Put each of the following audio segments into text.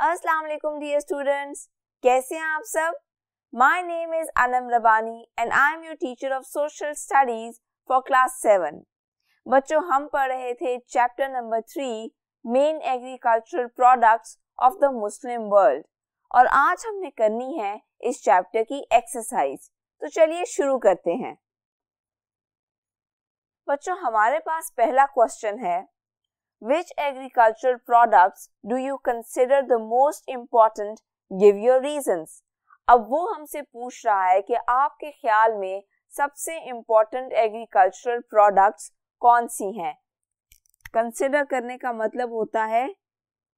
अस्सलाम वालेकुम dear students, कैसे हैं आप सब? My name is Anam Rabbani and I am your teacher of social studies for class 7। बच्चों, हम पढ़ रहे थे chapter number 3 main agricultural products of the Muslim world और आज हमने करनी है इस चैप्टर की एक्सरसाइज। तो चलिए शुरू करते हैं। बच्चों, हमारे पास पहला क्वेश्चन है, Which agricultural products do you consider the most important? Give your reasons. अब वो हमसे पूछ रहा है कि आपके ख्याल में सबसे इम्पोर्टेंट एग्रीकल्चरल प्रोडक्ट्स कौन सी हैं। कंसिडर करने का मतलब होता है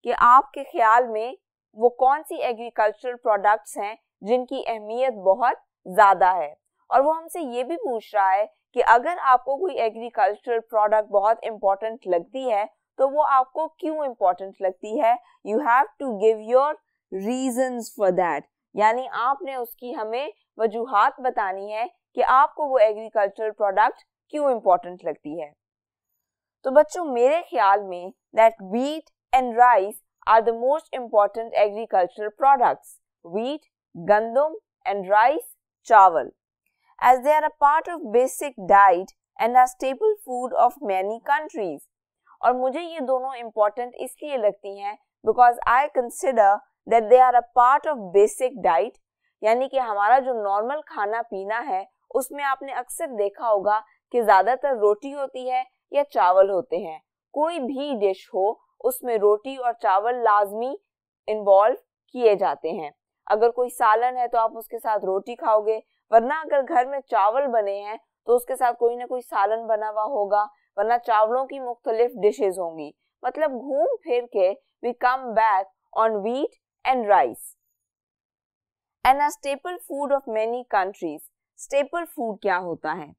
कि आपके ख्याल में वो कौन सी एग्रीकल्चरल प्रोडक्ट्स हैं जिनकी अहमियत बहुत ज़्यादा है। और वो हमसे ये भी पूछ रहा है कि अगर आपको कोई एग्रीकल्चरल प्रोडक्ट बहुत इम्पोर्टेंट लगती है तो वो आपको क्यों इम्पोर्टेंट लगती है। You have to give your reasons for that, यानी आपने उसकी हमें वजूहात बतानी है कि आपको वो एग्रीकल्चरल प्रोडक्ट क्यों इम्पोर्टेंट लगती है। तो बच्चों, मेरे ख्याल में that wheat and rice are the most important agricultural products. Wheat गंदम एंड राइस चावल, as they are a part of basic diet and are staple food of many countries. और मुझे ये दोनों इम्पोर्टेंट इसलिए लगती हैं because I consider that they are a part of basic diet, यानी कि हमारा जो नॉर्मल खाना पीना है उसमें आपने अक्सर देखा होगा कि ज़्यादातर रोटी होती है या चावल होते हैं। कोई भी डिश हो उसमें रोटी और चावल लाजमी इन्वॉल्व किए जाते हैं। अगर कोई सालन है तो आप उसके साथ रोटी खाओगे, वरना अगर घर में चावल बने हैं तो उसके साथ कोई ना कोई सालन बना हुआ होगा, वरना चावलों की मुख्तलिफ डिशेज होंगी। मतलब घूम फिर के we come back on wheat and rice and a staple food of many countries. Staple food क्या होता है?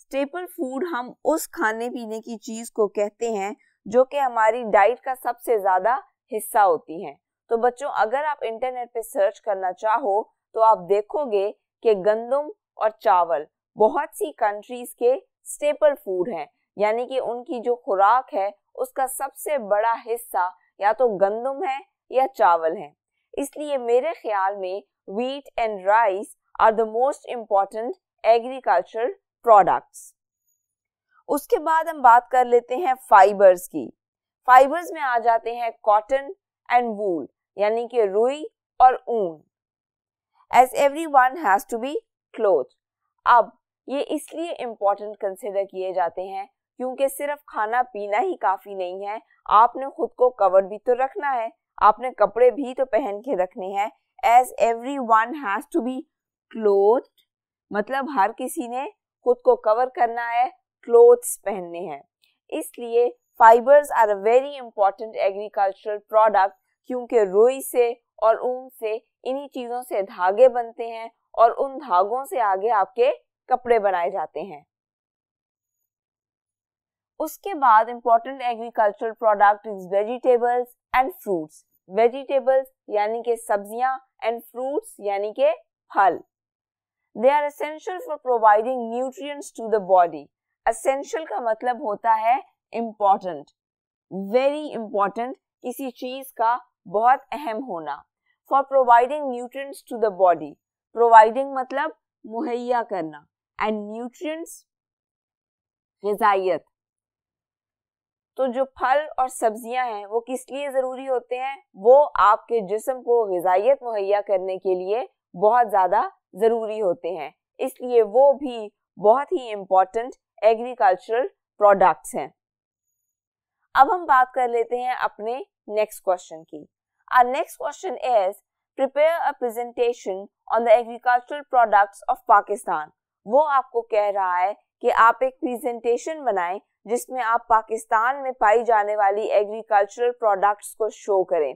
स्टेपल फूड हम उस खाने पीने की चीज को कहते हैं जो कि हमारी डाइट का सबसे ज्यादा हिस्सा होती है। तो बच्चों, अगर आप इंटरनेट पे सर्च करना चाहो तो आप देखोगे कि गंदम और चावल बहुत सी कंट्रीज के स्टेपल फूड हैं, यानी कि उनकी जो खुराक है उसका सबसे बड़ा हिस्सा या तो गंदम है या चावल है। इसलिए मेरे ख्याल में wheat and rice are the most important agricultural products. उसके बाद हम बात कर लेते हैं फाइबर्स की। फाइबर्स में आ जाते हैं कॉटन एंड वूल, यानी कि रुई और ऊन। As everyone has to be cloth. अब ये इसलिए इम्पोर्टेंट कंसिडर किए जाते हैं क्योंकि सिर्फ खाना पीना ही काफी नहीं है, आपने खुद को कवर भी तो रखना है, आपने कपड़े भी तो पहन के रखने हैं। As everyone has to be clothed, मतलब हर किसी ने खुद को कवर करना है, क्लोथ्स पहनने हैं। इसलिए fibres are a very important agricultural product, क्योंकि रुई से और ऊन से, इन्हीं चीजों से धागे बनते हैं और उन धागों से आगे आपके कपड़े बनाए जाते हैं। उसके बाद important agricultural product is vegetables and fruits. Vegetables यानी कि सब्जियां एंड फ्रूट्स यानी कि फल। They are essential for providing nutrients to the body. Essential का मतलब होता है इम्पॉर्टेंट, वेरी इंपॉर्टेंट, किसी चीज का बहुत अहम होना। For providing nutrients to the body, providing मतलब मुहैया करना, एंड न्यूट्रिएंट्स ग़िज़ाइयत। तो जो फल और सब्जियां हैं वो किस लिए ज़रूरी होते हैं? वो आपके जिस्म को ग़िज़ाइयत मुहैया करने के लिए बहुत ज़्यादा ज़रूरी होते हैं, इसलिए वो भी बहुत ही इम्पॉर्टेंट एग्रीकल्चरल प्रोडक्ट्स हैं। अब हम बात कर लेते हैं अपने नेक्स्ट क्वेश्चन की। Our next question is, prepare a presentation on the agricultural products of Pakistan. वो आपको कह रहा है कि आप एक प्रेजेंटेशन बनाएं जिसमें आप पाकिस्तान में पाई जाने वाली एग्रीकल्चरल प्रोडक्ट्स को शो करें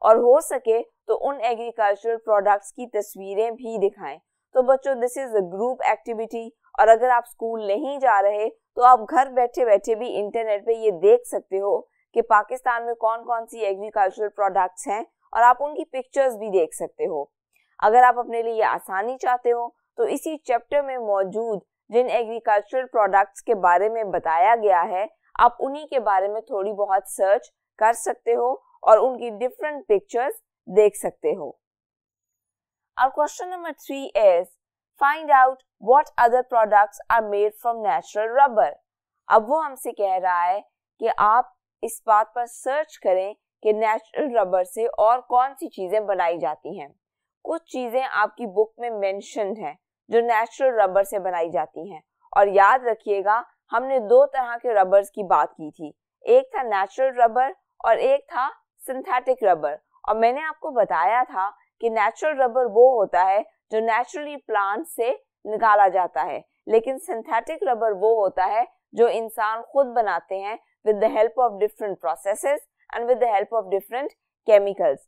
और हो सके तो उन एग्रीकल्चरल प्रोडक्ट्स की तस्वीरें भी दिखाएं। तो बच्चों, this is a group activity, और अगर आप स्कूल नहीं जा रहे तो आप घर बैठे बैठे भी इंटरनेट पे ये देख सकते हो कि पाकिस्तान में कौन कौन सी एग्रीकल्चरल प्रोडक्ट्स हैं और आप उनकी पिक्चर्स भी देख सकते हो। अगर आप अपने लिए आसानी चाहते हो तो इसी चैप्टर में मौजूद जिन एग्रीकल्चरल प्रोडक्ट्स के बारे में बताया गया है, आप उन्हीं के बारे में थोड़ी बहुत सर्च कर सकते हो और उनकी डिफरेंट पिक्चर्स देख सकते हो। Our question number 3 is find out what other products are made from natural rubber. अब वो हमसे कह रहा है कि आप इस बात पर सर्च करें कि नेचुरल रबर से और कौन सी चीजें बनाई जाती हैं। कुछ चीजें आपकी बुक में मेंशन है जो नेचुरल रबर से बनाई जाती हैं, और याद रखिएगा हमने दो तरह के रबर्स की बात की थी, एक था नेचुरल रबर और एक था सिंथेटिक रबर। और मैंने आपको बताया था कि नेचुरल रबर वो होता है जो नेचुरली प्लांट से निकाला जाता है, लेकिन सिंथेटिक रबर वो होता है जो इंसान खुद बनाते हैं with the help of different processes and with the help of different chemicals।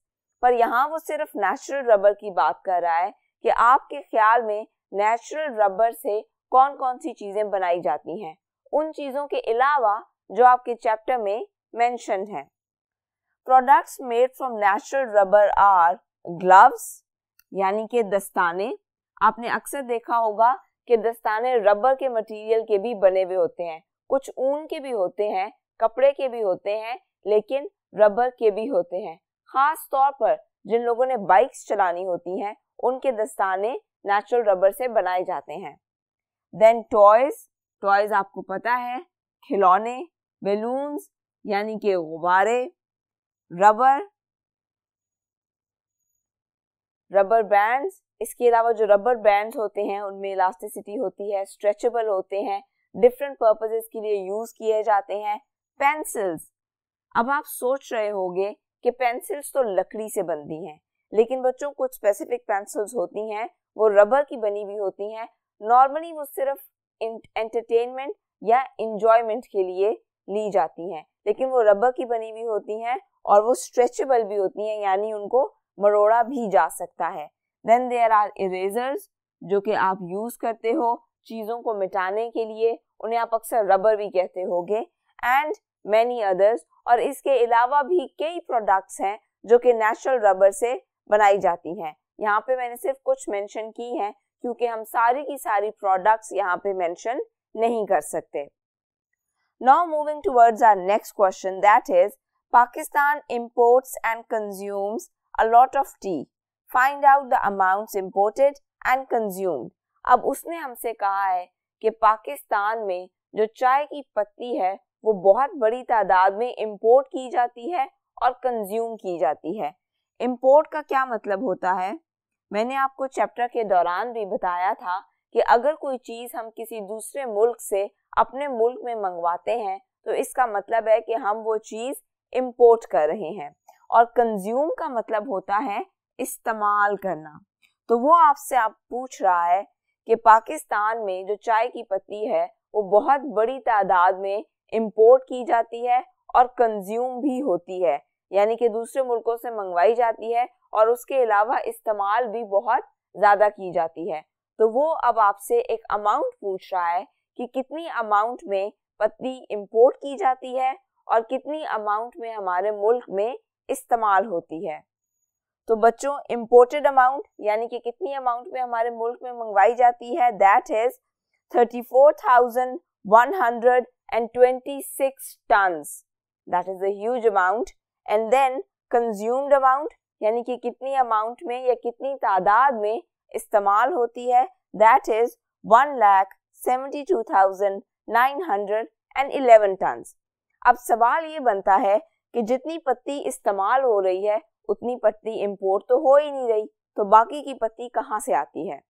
पर यहाँ वो सिर्फ नेचुरल रबर की बात कर रहा है कि आपके ख्याल में नेचुरल रबर से कौन कौन सी चीजें बनाई जाती हैं, उन चीजों के अलावा जो आपके चैप्टर में मेंशन है। Products made from natural rubber are gloves, यानी कि दस्ताने। आपने अक्सर देखा होगा कि दस्ताने रबर के मटेरियल के भी बने हुए होते हैं, कुछ ऊन के भी होते हैं, कपड़े के भी होते हैं, लेकिन रबर के भी होते हैं। खास तौर पर जिन लोगों ने बाइक्स चलानी होती हैं उनके दस्ताने नेचुरल रबर से बनाए जाते हैं। देन टॉयज आपको पता है, खिलौने, बैलून्स यानी कि गुब्बारे, रबर बैंड्स। इसके अलावा जो रबर बैंड्स होते हैं उनमें इलास्टिसिटी होती है, स्ट्रेचेबल होते हैं, डिफरेंट पर्पसेस के लिए यूज किए जाते हैं। पेंसिल्स, अब आप सोच रहे होंगे कि पेंसिल्स तो लकड़ी से बनती हैं, लेकिन बच्चों कुछ स्पेसिफिक पेंसिल्स होती हैं वो रबर की बनी हुई होती हैं। नॉर्मली वो सिर्फ एंटरटेनमेंट या एंजॉयमेंट के लिए ली जाती हैं, लेकिन वो रबर की बनी हुई होती हैं और वो स्ट्रेचेबल भी होती हैं, यानी उनको मरोड़ा भी जा सकता है। देन देयर आर इरेजर्स, जो कि आप यूज करते हो चीजों को मिटाने के लिए, उन्हें आप अक्सर रबर भी कहते होगे, एंड मैनी अदर्स। और इसके अलावा भी कई प्रोडक्ट्स हैं जो कि नेचुरल रबर से बनाई जाती हैं। यहाँ पे मैंने सिर्फ कुछ मेंशन की हैं क्योंकि हम सारी की सारी प्रोडक्ट्स यहाँ पे मेंशन नहीं कर सकते। Now moving towards our next question, that is Pakistan imports and consumes a lot of tea. Find out the amounts imported and consumed. अब उसने हमसे कहा है कि पाकिस्तान में जो चाय की पत्ती है वो बहुत बड़ी तादाद में इंपोर्ट की जाती है और कंज्यूम की जाती है। इंपोर्ट का क्या मतलब होता है? मैंने आपको चैप्टर के दौरान भी बताया था कि अगर कोई चीज हम किसी दूसरे मुल्क से अपने मुल्क में मंगवाते हैं तो इसका मतलब है कि हम वो चीज इंपोर्ट कर रहे हैं। और कंज्यूम का मतलब होता है इस्तेमाल करना। तो वो आपसे पूछ रहा है कि पाकिस्तान में जो चाय की पत्ती है वो बहुत बड़ी तादाद में इंपोर्ट की जाती है और कंज्यूम भी होती है, यानी कि दूसरे मुल्कों से मंगवाई जाती है और उसके अलावा इस्तेमाल भी बहुत ज़्यादा की जाती है। तो वो अब आपसे एक अमाउंट पूछ रहा है कि कितनी अमाउंट में पत्ती इंपोर्ट की जाती है और कितनी अमाउंट में हमारे मुल्क में इस्तेमाल होती है। तो बच्चों, इंपोर्टेड अमाउंट यानी कि कितनी अमाउंट में हमारे मुल्क में मंगवाई जाती है, that is 34,126 tons. That is a huge amount. And then consumed amount यानी कि कितनी अमाउंट में या कितनी तादाद में इस्तेमाल होती है, दैट इज 1,72,911 टन्स। अब सवाल ये बनता है कि जितनी पत्ती इस्तेमाल हो रही है उतनी पत्ती इंपोर्ट तो हो ही नहीं रही, तो बाकी की पत्ती कहाँ से आती है?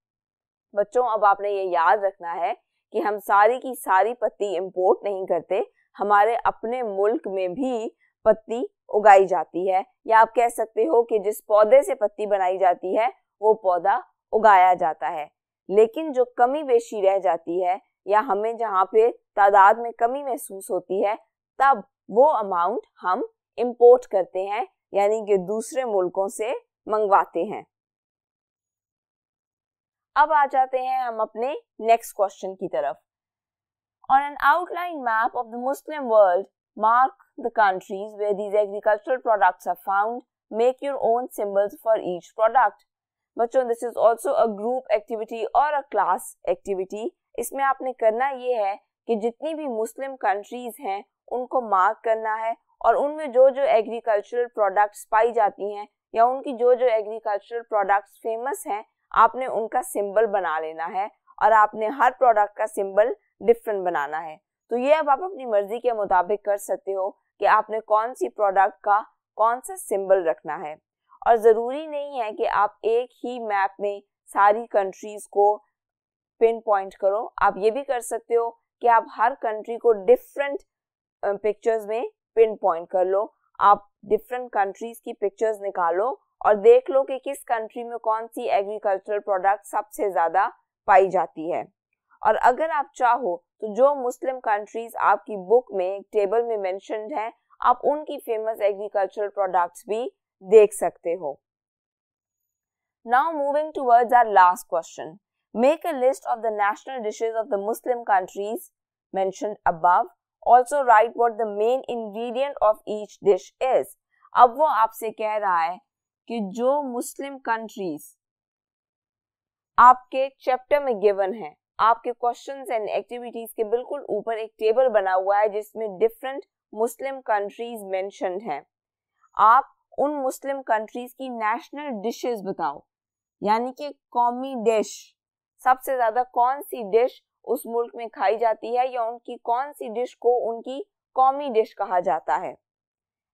बच्चों, अब आपने ये याद रखना है कि हम सारी की सारी पत्ती इंपोर्ट नहीं करते, हमारे अपने मुल्क में भी पत्ती उगाई जाती है, या आप कह सकते हो कि जिस पौधे से पत्ती बनाई जाती है वो पौधा उगाया जाता है। लेकिन जो कमी बेशी रह जाती है या हमें जहाँ पे तादाद में कमी महसूस होती है, तब वो अमाउंट हम इंपोर्ट करते हैं, यानी कि दूसरे मुल्कों से मंगवाते हैं। अब आ जाते हैं हम अपने नेक्स्ट क्वेश्चन की तरफ। On an outline map of the Muslim world, mark the countries where these agricultural products are found. Make your own symbols for each product. बच्चों, this is also a group activity or a class activity. इसमें आपने करना ये है कि जितनी भी Muslim countries हैं उनको मार्क करना है और उनमें जो जो एग्रीकल्चरल प्रोडक्ट्स पाई जाती हैं या उनकी जो जो एग्रीकल्चरल प्रोडक्ट्स फेमस हैं आपने उनका सिंबल बना लेना है और आपने हर प्रोडक्ट का सिंबल डिफरेंट बनाना है। तो ये अब आप अपनी मर्जी के मुताबिक कर सकते हो कि आपने कौन सी प्रोडक्ट का कौन सा सिंबल रखना है। और ज़रूरी नहीं है कि आप एक ही मैप में सारी कंट्रीज़ को पिन पॉइंट करो, आप ये भी कर सकते हो कि आप हर कंट्री को डिफरेंट पिक्चर्स में पिन पॉइंट कर लो। आप डिफरेंट कंट्रीज की पिक्चर्स निकालो और देख लो कि किस कंट्री में कौन सी एग्रीकल्चरल प्रोडक्ट सबसे ज़्यादा पाई जाती है। और अगर आप चाहो तो जो मुस्लिम कंट्रीज आपकी बुक में एक टेबल में मेंशन्ड है, आप उनकी फेमस एग्रीकल्चरल प्रोडक्ट्स भी देख सकते हो। Now moving towards our last question, make a list of the national dishes of the Muslim countries mentioned above, also write what the main ingredient of each dish is। अब वो आपसे कह रहा है कि जो मुस्लिम कंट्रीज आपके chapter में गिवन है, आपके क्वेश्चंस एंड एक्टिविटीज के बिल्कुल ऊपर एक टेबल बना हुआ है जिसमें डिफरेंट मुस्लिम कंट्रीज मेंशन्ड हैं। आप उन मुस्लिम कंट्रीज की नेशनल डिशेस बताओ, यानी कि कौमी डिश, सबसे ज्यादा कौन सी डिश उस मुल्क में खाई जाती है या उनकी कौन सी डिश को उनकी कौमी डिश कहा जाता है।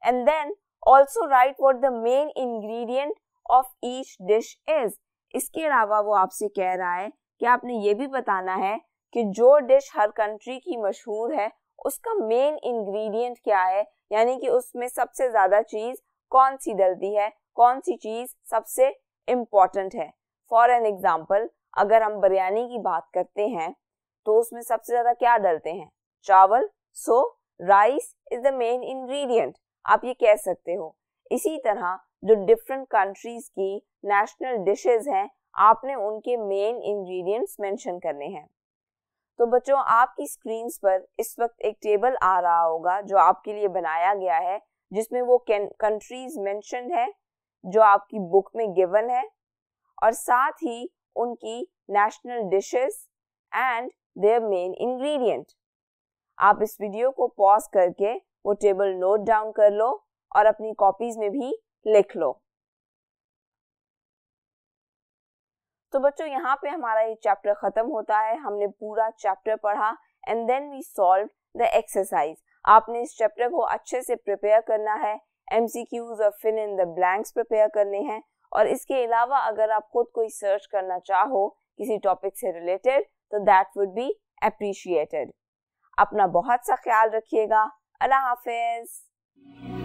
And then also write what the main ingredient of each dish is. इसके अलावा वो आपसे कह रहा है कि आपने ये भी बताना है कि जो डिश हर कंट्री की मशहूर है उसका मेन इंग्रेडिएंट क्या है, यानी कि उसमें सबसे ज्यादा चीज कौन सी डलती है, कौन सी चीज सबसे इम्पोर्टेंट है। फॉर एन एग्जाम्पल, अगर हम बिरयानी की बात करते हैं तो उसमें सबसे ज्यादा क्या डलते हैं, चावल, so rice is the main ingredient, आप ये कह सकते हो। इसी तरह जो डिफरेंट कंट्रीज की नेशनल डिशेस हैं आपने उनके मेन इंग्रेडिएंट्स मेंशन करने हैं। तो बच्चों आपकी स्क्रीन्स पर इस वक्त एक टेबल आ रहा होगा जो आपके लिए बनाया गया है, जिसमें वो कंट्रीज मेंशन है जो आपकी बुक में गिवन है और साथ ही उनकी national dishes and their main ingredient. आप इस वीडियो को पॉज करके वो टेबल नोट डाउन कर लो और अपनी कॉपीज में भी लिख लो। तो बच्चों यहाँ पे हमारा ये चैप्टर खत्म होता है। हमने पूरा चैप्टर पढ़ा and then we solve the exercise. आपने इस चैप्टर को अच्छे से प्रिपेयर करना है, एमसीक्यूज और fill in the blanks prepare करने हैं। और इसके अलावा अगर आप खुद कोई सर्च करना चाहो किसी टॉपिक से रिलेटेड तो दैट वुड बी अप्रिशिएटेड। अपना बहुत सा ख्याल रखिएगा। अल्लाह हाफिज।